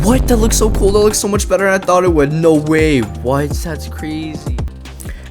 What? That looks so cool. That looks so much better than I thought it would. No way. What? That's crazy.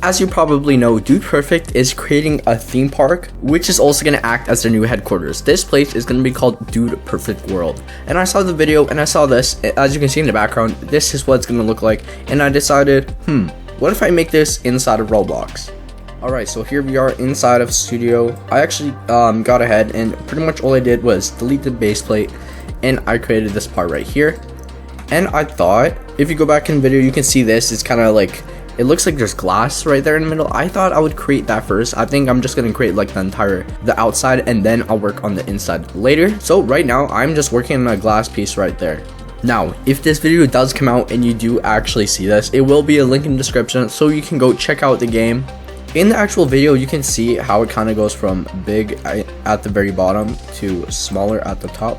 As you probably know, Dude Perfect is creating a theme park, which is also going to act as their new headquarters. This place is going to be called Dude Perfect World. And I saw the video and I saw this. As you can see in the background, this is what it's going to look like. And I decided, what if I make this inside of Roblox? Alright, so here we are inside of Studio. I actually got ahead and pretty much all I did was delete the base plate and I created this part right here. And I thought, if you go back in the video, you can see this. It's kind of like, it looks like there's glass right there in the middle. I thought I would create that first. I think I'm just going to create like the outside and then I'll work on the inside later. So right now, I'm just working on a glass piece right there. Now, if this video does come out and you do actually see this, it will be a link in the description so you can go check out the game. In the actual video, you can see how it kind of goes from big at the very bottom to smaller at the top.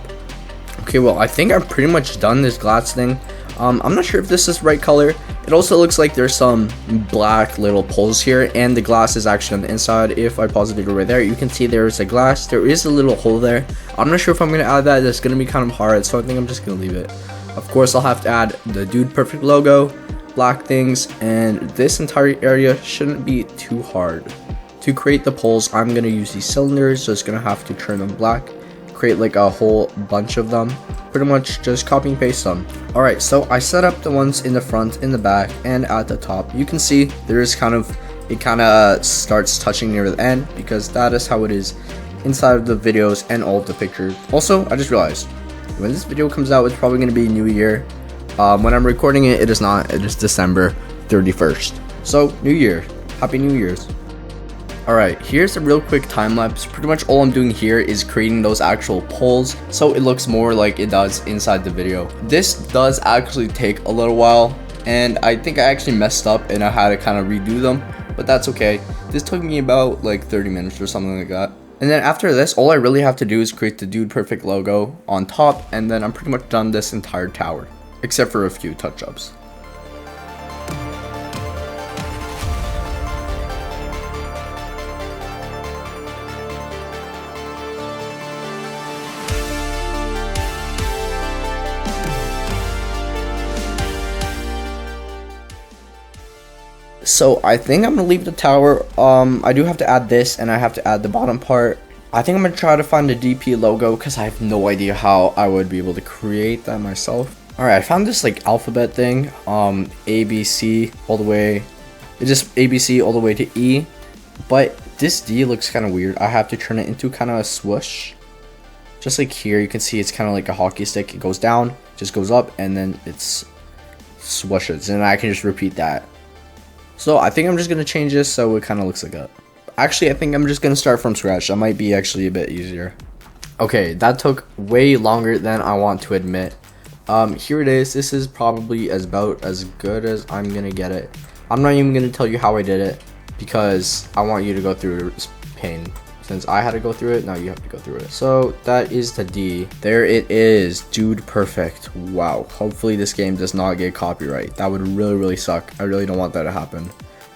Okay, well, I think I'm pretty much done this glass thing. I'm not sure if this is the right color. It also looks like there's some black little poles here, and the glass is actually on the inside. If I pause the video right there, you can see there's a glass. There is a little hole there. I'm not sure if I'm going to add that. That's going to be kind of hard, so I think I'm just going to leave it. Of course, I'll have to add the Dude Perfect logo, black things, and this entire area shouldn't be too hard. To create the poles, I'm going to use these cylinders, so it's going to have to turn them black. Create like a whole bunch of them, pretty much just copy and paste them. Alright, so I set up the ones in the front, in the back, and at the top. You can see there is it kind of starts touching near the end because that is how it is inside of the videos and all of the pictures. Also, I just realized when this video comes out, it's probably going to be New Year. When I'm recording it, it is not. It is December 31st. So, New Year. Happy New Year's. Alright, here's a real quick time lapse. Pretty much all I'm doing here is creating those actual poles so it looks more like it does inside the video. This does actually take a little while, and I think I actually messed up and I had to kind of redo them, but that's okay. This took me about like 30 minutes or something like that. And then after this, all I really have to do is create the Dude Perfect logo on top, and then I'm pretty much done this entire tower, except for a few touch-ups. So I think I'm gonna leave the tower. I do have to add this, and I have to add the bottom part. I think I'm gonna try to find the DP logo because I have no idea how I would be able to create that myself. Alright, I found this like alphabet thing, ABC all the way, it's just ABC all the way to E, but this D looks kind of weird. I have to turn it into kind of a swoosh. Just like here, you can see it's kind of like a hockey stick. It goes down, just goes up, and then it's swooshes, and I can just repeat that. So I think I'm just going to change this so it kind of looks like that. Actually, I think I'm just going to start from scratch. That might be actually a bit easier. Okay, that took way longer than I want to admit. Here it is. This is probably about as good as I'm going to get it. I'm not even going to tell you how I did it because I want you to go through this pain. Since I had to go through it, now you have to go through it. So that is the D. There it is. Dude Perfect. Wow. Hopefully this game does not get copyright. That would really, really suck. I really don't want that to happen.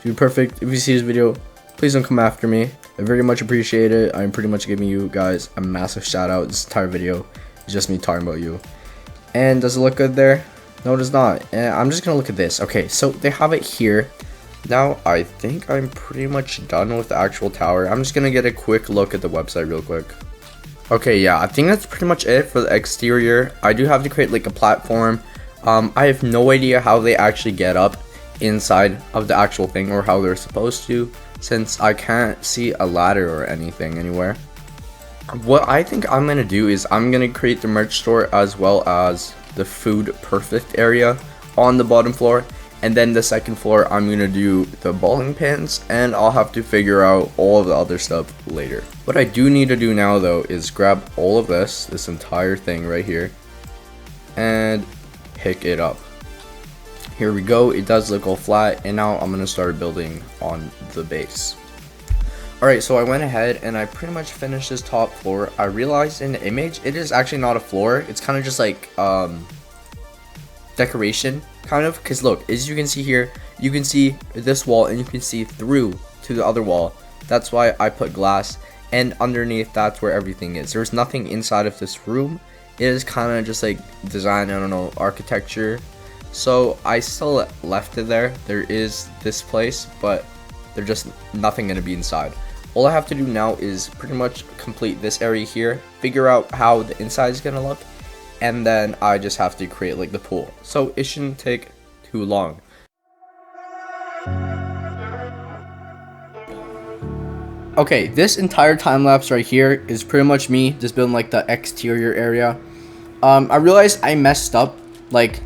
Dude Perfect, if you see this video, please don't come after me. I very much appreciate it. I'm pretty much giving you guys a massive shout out. This entire video is just me talking about you. And does it look good there? No, it does not. And I'm just going to look at this. Okay, so they have it here. Now, I think I'm pretty much done with the actual tower. I'm just going to get a quick look at the website real quick. Okay, yeah, I think that's pretty much it for the exterior. I do have to create like a platform. I have no idea how they actually get up inside of the actual thing or how they're supposed to, since I can't see a ladder or anything anywhere. What I think I'm going to do is I'm going to create the merch store as well as the Food Perfect area on the bottom floor. And then the second floor, I'm going to do the bowling pins, and I'll have to figure out all of the other stuff later. What I do need to do now, though, is grab all of this entire thing right here, and pick it up. Here we go. It does look all flat, and now I'm going to start building on the base. Alright, so I went ahead and I pretty much finished this top floor. I realized in the image, it is actually not a floor. It's kind of just like decoration, kind of, because look, as you can see here, you can see this wall and you can see through to the other wall. That's why I put glass, and underneath, that's where everything is. There's nothing inside of this room, it is kind of just like design, I don't know, architecture. So I still left it there. There is this place, but there's just nothing gonna be inside. All I have to do now is pretty much complete this area here, figure out how the inside is gonna look, and then I just have to create like the pool. So it shouldn't take too long. Okay, this entire time lapse right here is pretty much me just building like the exterior area. I realized I messed up like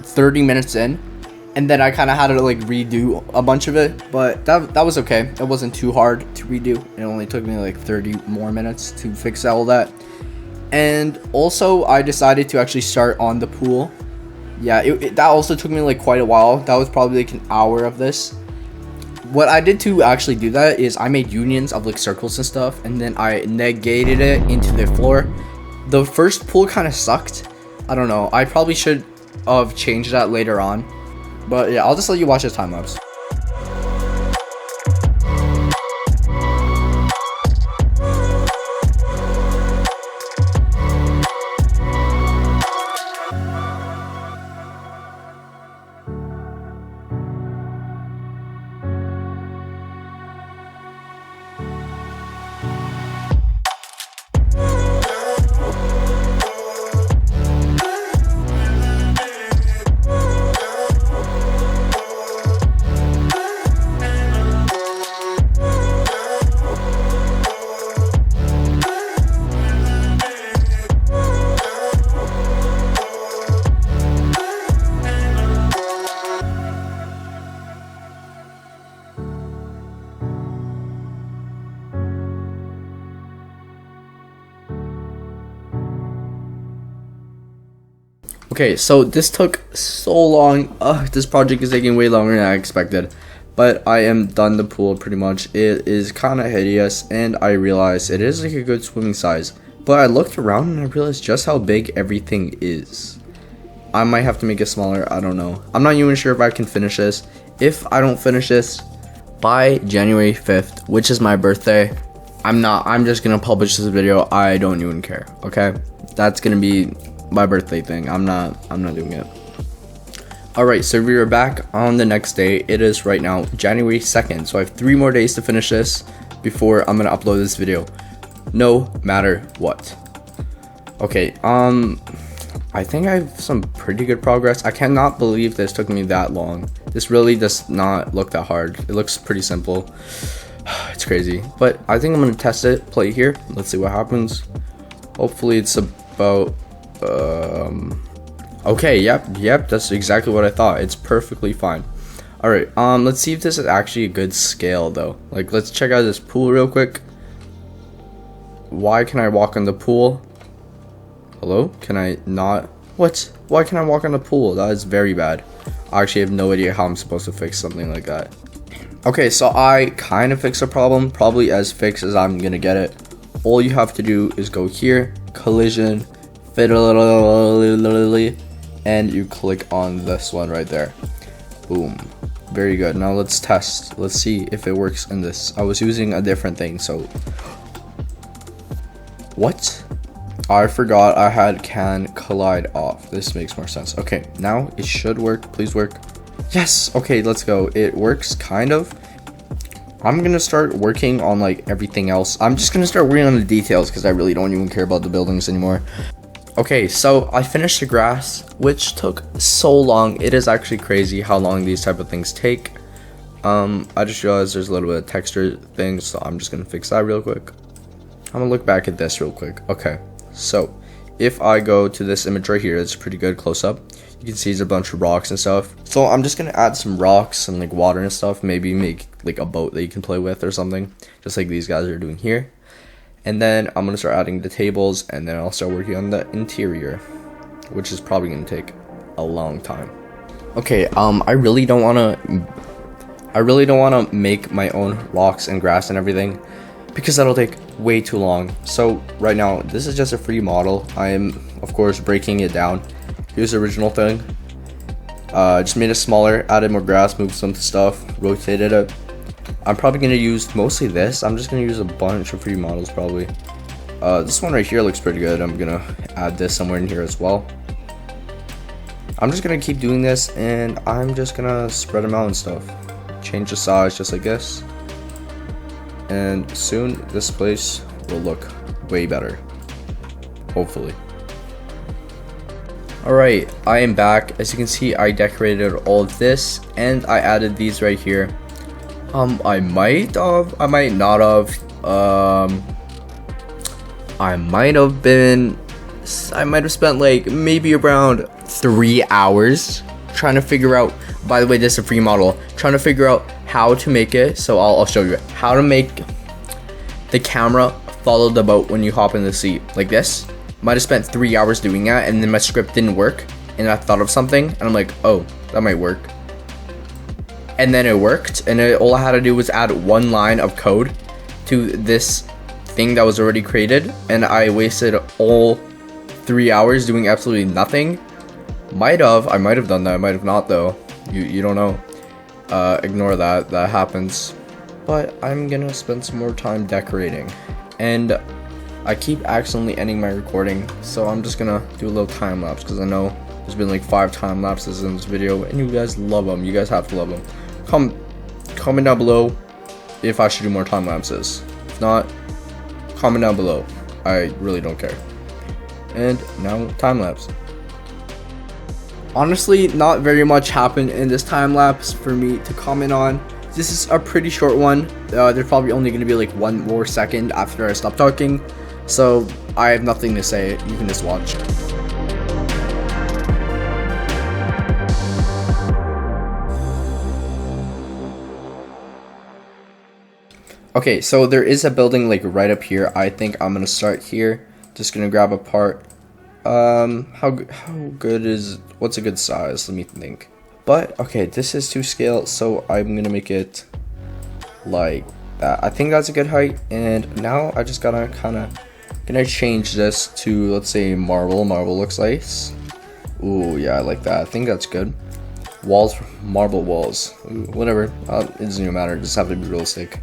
30 minutes in, and then I kind of had to like redo a bunch of it, but that was okay. It wasn't too hard to redo. It only took me like 30 more minutes to fix all that. And also I decided to actually start on the pool. Yeah, that also took me like quite a while. That was probably like an hour of this. What I did to actually do that is I made unions of like circles and stuff, and then I negated it into the floor. The first pool kind of sucked. I don't know. I probably should have changed that later on. But yeah, I'll just let you watch this time lapse. Okay, so this took so long. This project is taking way longer than I expected. But I am done the pool pretty much. It is kind of hideous, and I realized it is like a good swimming size. But I looked around and I realized just how big everything is. I might have to make it smaller, I don't know. I'm not even sure if I can finish this. If I don't finish this by January 5th, which is my birthday, I'm just gonna publish this video. I don't even care, okay? That's gonna be my birthday thing. I'm not doing it. Alright, so we are back on the next day. It is right now January 2nd, so I have 3 more days to finish this before I'm gonna upload this video, no matter what. Okay, I think I have some pretty good progress. I cannot believe this took me that long. This really does not look that hard. It looks pretty simple. It's crazy, but I think I'm gonna test it, play here, let's see what happens. Hopefully it's about okay, yep, that's exactly what I thought. It's perfectly fine. All right, let's see if this is actually a good scale though. Like, let's check out this pool real quick. Why can I walk on the pool? Hello? Can I not? What? Why can I walk on the pool? That is very bad. I actually have no idea how I'm supposed to fix something like that. Okay, so I kind of fixed the problem, probably as fixed as I'm gonna get it. All you have to do is go here, collision, fiddle, and you click on this one right there. Boom. Very good. Now let's test. Let's see if it works in this. I was using a different thing, so what? I forgot I had can collide off. This makes more sense. Okay, now it should work. Please work. Yes. Okay, let's go. It works kind of. I'm gonna start working on like everything else. I'm just gonna start working on the details because I really don't even care about the buildings anymore. Okay, so I finished the grass, which took so long. It is actually crazy how long these type of things take. I just realized there's a little bit of texture thing, so I'm just gonna fix that real quick. I'm gonna look back at this real quick. Okay, so if I go to this image right here, it's a pretty good close up. You can see there's a bunch of rocks and stuff. So I'm just gonna add some rocks and like water and stuff. Maybe make like a boat that you can play with or something, just like these guys are doing here. And then I'm gonna start adding the tables, and then I'll start working on the interior, which is probably gonna take a long time. Okay, I really don't wanna make my own rocks and grass and everything, because that'll take way too long. So right now, this is just a free model. I am, of course, breaking it down. Here's the original thing. Just made it smaller, added more grass, moved some stuff, rotated it. I'm probably gonna use mostly this. I'm just gonna use a bunch of free models probably. This one right here looks pretty good. I'm gonna add this somewhere in here as well. I'm just gonna keep doing this, and I'm just gonna spread them out and stuff. Change the size just like this. And soon this place will look way better. Hopefully. Alright, I am back. As you can see, I decorated all of this, and I added these right here. I might not have. I might have spent like maybe around 3 hours trying to figure out, by the way, this is a free model, trying to figure out how to make it. So I'll show you how to make the camera follow the boat when you hop in the seat like this. Might have spent 3 hours doing that, and then my script didn't work, and I thought of something, and I'm like, oh, that might work. And then it worked, and all I had to do was add one line of code to this thing that was already created, and I wasted all 3 hours doing absolutely nothing. I might have done that, I might have not though. You don't know. Ignore that happens. But I'm gonna spend some more time decorating, and I keep accidentally ending my recording, so I'm just gonna do a little time lapse, because I know there's been like 5 time lapses in this video, and you guys love them. You guys have to love them. Comment down below if I should do more time lapses. If not, comment down below. I really don't care. And now time lapse. Honestly, not very much happened in this time lapse for me to comment on. This is a pretty short one. There's probably only going to be like 1 more second after I stop talking, so I have nothing to say. You can just watch. Okay, so there is a building like right up here. I think I'm gonna start here. Just gonna grab a part. How good is, what's a good size? Let me think. But okay, this is to scale, so I'm gonna make it like that. I think that's a good height. And now I just gotta gonna change this to, let's say, marble. Marble looks nice. Ooh, yeah, I like that. I think that's good. Walls, marble walls. Ooh, whatever. It doesn't even matter. Just have to be realistic.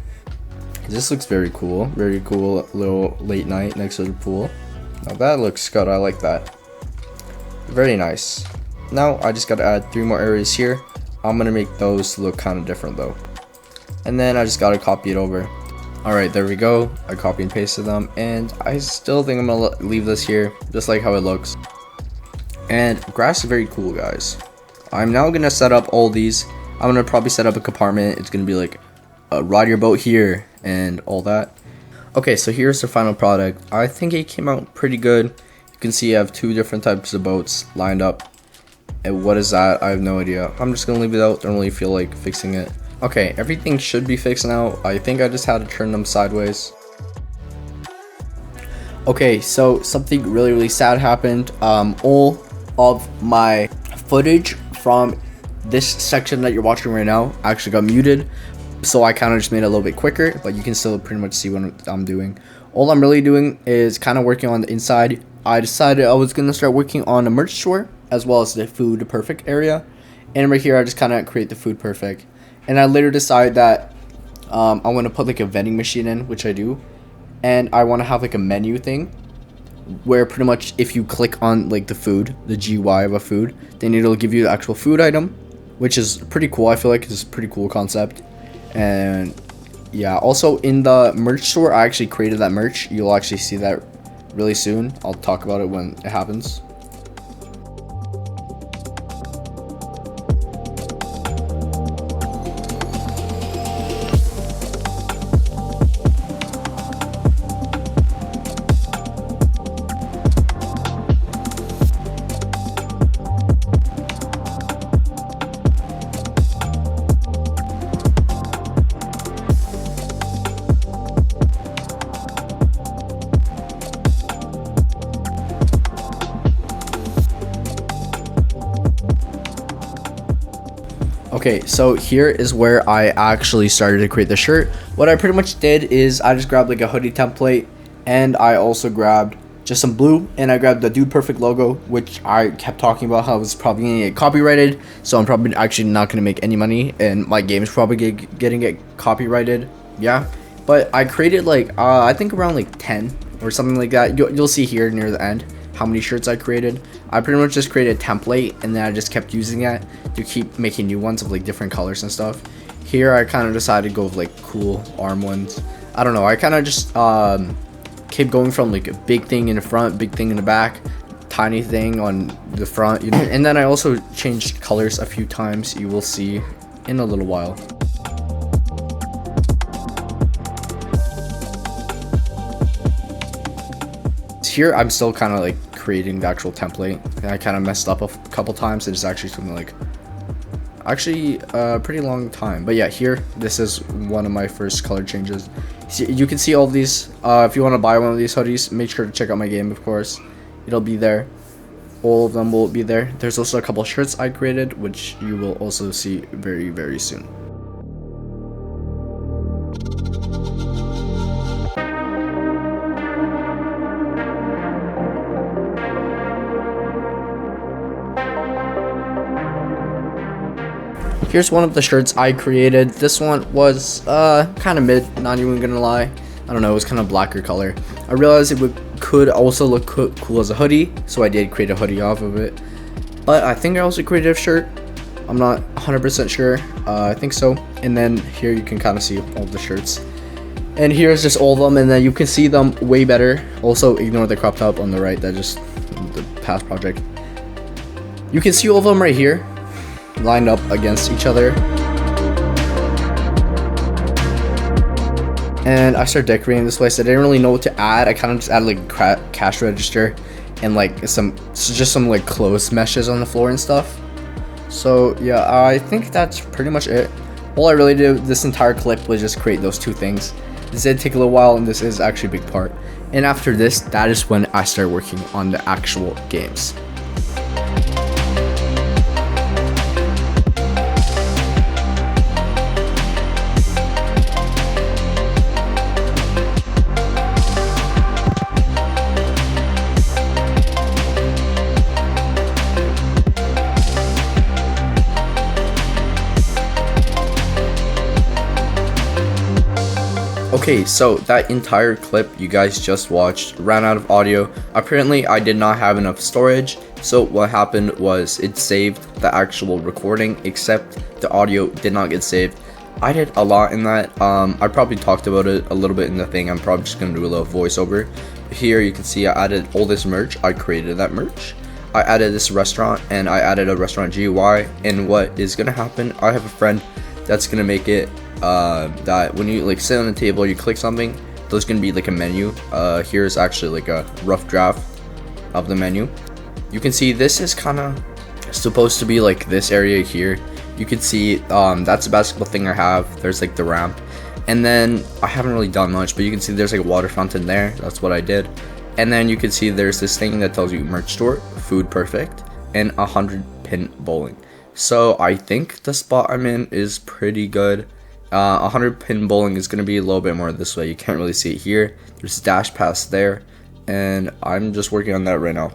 This looks very cool. Very cool little late night next to the pool. Now that looks good. I like that. Very nice. Now I just gotta add 3 more areas here. I'm gonna make those look kind of different though. And then I just gotta copy it over. Alright, there we go. I copy and pasted them, and I still think I'm gonna leave this here just like how it looks. And grass is very cool, guys. I'm now gonna set up all these. I'm gonna probably set up a compartment. It's gonna be like ride your boat here and all that. Okay, so here's the final product. I think it came out pretty good. You can see I have 2 different types of boats lined up. And what is that? I have no idea. I'm just gonna leave it out. Don't really feel like fixing it. Okay, everything should be fixed now. I think I just had to turn them sideways. Okay, so something really sad happened. All of my footage from this section that you're watching right now actually got muted. So I kind of just made it a little bit quicker, but you can still pretty much see what I'm doing. All I'm really doing is kind of working on the inside. I decided I was going to start working on a merch store as well as the food perfect area. And right here, I just kind of create the food perfect. And I later decide that I want to put like a vending machine in, which I do. And I want to have like a menu thing where pretty much if you click on like the food, the GUI of a food, then it'll give you the actual food item, which is pretty cool. I feel like it's a pretty cool concept. And yeah, also in the merch store, I actually created that merch. You'll actually see that really soon. I'll talk about it when it happens. Okay, so here is where I actually started to create the shirt. What I pretty much did is I just grabbed like a hoodie template, and I also grabbed just some blue, and I grabbed the Dude Perfect logo, which I kept talking about how it's probably gonna get copyrighted, so I'm probably actually not gonna make any money, and my game is probably getting it copyrighted. Yeah, but I created like I think around like 10 or something like that. You'll see here near the end how many shirts I created. I pretty much just created a template and then I just kept using that to keep making new ones of like different colors and stuff. Here I kind of decided to go with like cool arm ones. I don't know, I kind of just kept going from like a big thing in the front, big thing in the back, tiny thing on the front, and then I also changed colors a few times. You will see in a little while. Here I'm still kind of like creating the actual template, and I kind of messed up a couple times. It's actually something like a pretty long time, but yeah, here this is one of my first color changes. You can see all of these. If you want to buy one of these hoodies, make sure to check out my game, of course. It'll be there. All of them will be there. There's also a couple shirts I created, which you will also see very, very soon. Here's one of the shirts I created. This one was kind of mid, not even gonna lie. I don't know, it was kind of blacker color. I realized it could also look cool as a hoodie, so I did create a hoodie off of it. But I think I also created a shirt. I'm not 100% sure. I think so. And then here you can kind of see all the shirts. And here's just all of them, and then you can see them way better. Also, ignore the crop top on the right. That's just the past project. You can see all of them right here, lined up against each other. And I started decorating this place. I didn't really know what to add. I kind of just added like cash register and like some like clothes meshes on the floor and stuff. So yeah, I think that's pretty much it. All I really did this entire clip was just create those two things. This did take a little while, and this is actually a big part. And after this, that is when I started working on the actual games. Okay, so that entire clip you guys just watched ran out of audio. Apparently, I did not have enough storage, so what happened was it saved the actual recording, except the audio did not get saved. I did a lot in that. I probably talked about it a little bit in the thing. I'm probably just gonna do a little voiceover. Here you can see I added all this merch. I created that merch. I added this restaurant, and I added a restaurant GUI. And what is gonna happen, I have a friend that's gonna make it that when you like sit on the table, you click something, there's gonna be like a menu. Here's actually like a rough draft of the menu. You can see this is kind of supposed to be like this area here. You can see that's the basketball thing I have. There's like the ramp, and then I haven't really done much, but you can see there's like a water fountain there. That's what I did. And then you can see there's this thing that tells you merch store, food perfect, and 100-pin bowling. So I think the spot I'm in is pretty good. 100-pin bowling is going to be a little bit more this way. You can't really see it here. There's dash pass there, and I'm just working on that right now.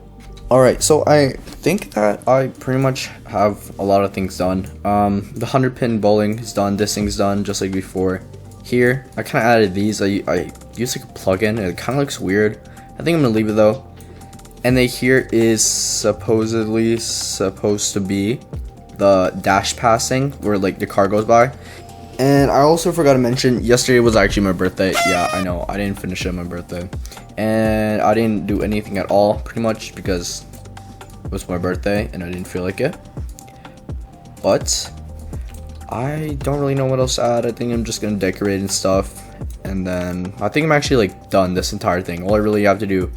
Alright, so I think that I pretty much have a lot of things done. The 100-pin bowling is done. This thing's done just like before. Here, I kind of added these. I used like a plugin, and it kind of looks weird. I think I'm going to leave it though. And then here is supposedly supposed to be the dash passing where like the car goes by. And I also forgot to mention, yesterday was actually my birthday. Yeah, I know, I didn't finish it on my birthday. And I didn't do anything at all, pretty much, because it was my birthday and I didn't feel like it. But I don't really know what else to add. I think I'm just gonna decorate and stuff. And then I think I'm actually like done this entire thing. All I really have to do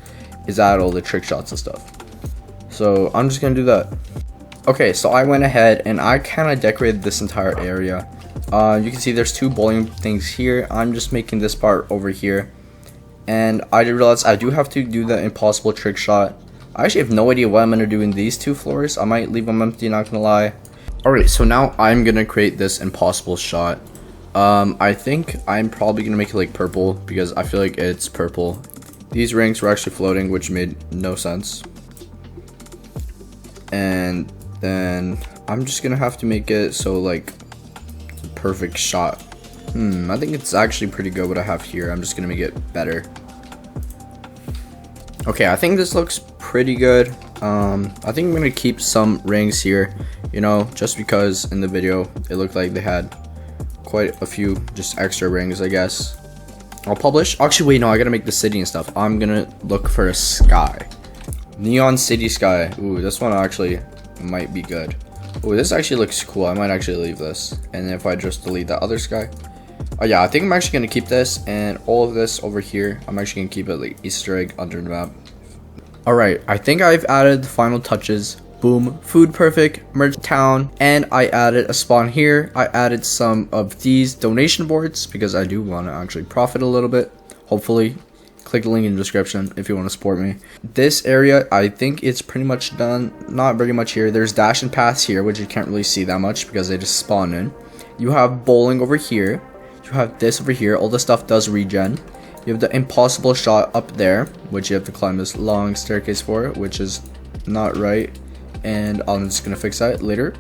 is add all the trick shots and stuff. So I'm just gonna do that. Okay, so I went ahead and I kind of decorated this entire area. You can see there's two bowling things here. I'm just making this part over here. And I did realize I do have to do the impossible trick shot. I actually have no idea what I'm going to do in these two floors. I might leave them empty, not going to lie. Alright, so now I'm going to create this impossible shot. I think I'm probably going to make it like purple because I feel like it's purple. These rings were actually floating, which made no sense. And then I'm just going to have to make it so like perfect shot. I think it's actually pretty good what I have here. I'm just gonna make it better. Okay, I think this looks pretty good. I think I'm gonna keep some rings here, you know, just because in the video it looked like they had quite a few just extra rings, I guess. I'll publish. Actually, wait, no, I gotta make the city and stuff. I'm gonna look for a sky. Neon city sky. Ooh, this one actually might be good. Ooh, this actually looks cool. I might actually leave this. And if I just delete that other sky. Oh yeah, I think I'm actually gonna keep this, and all of this over here, I'm actually gonna keep it like Easter egg under the map. Alright, I think I've added the final touches. Boom, food perfect, merge town, and I added a spawn here. I added some of these donation boards because I do want to actually profit a little bit. Hopefully, click the link in the description if you want to support me. This area, I think it's pretty much done. Not very much here. There's dash and paths here, which you can't really see that much because they just spawn in. You have bowling over here. You have this over here. All the stuff does regen. You have the impossible shot up there, which you have to climb this long staircase for, which is not right. And I'm just gonna fix that later.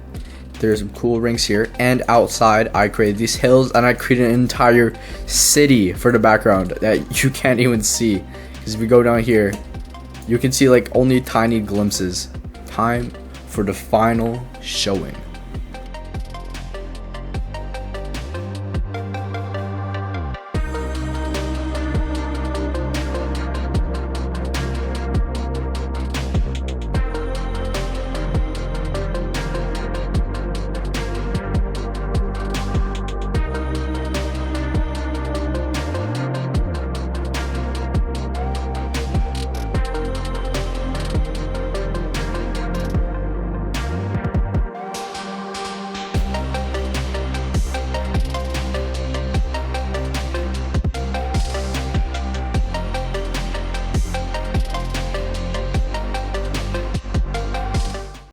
There's some cool rings here. And outside, I created these hills, and I created an entire city for the background that you can't even see. Because if we go down here, you can see like only tiny glimpses. Time for the final showing.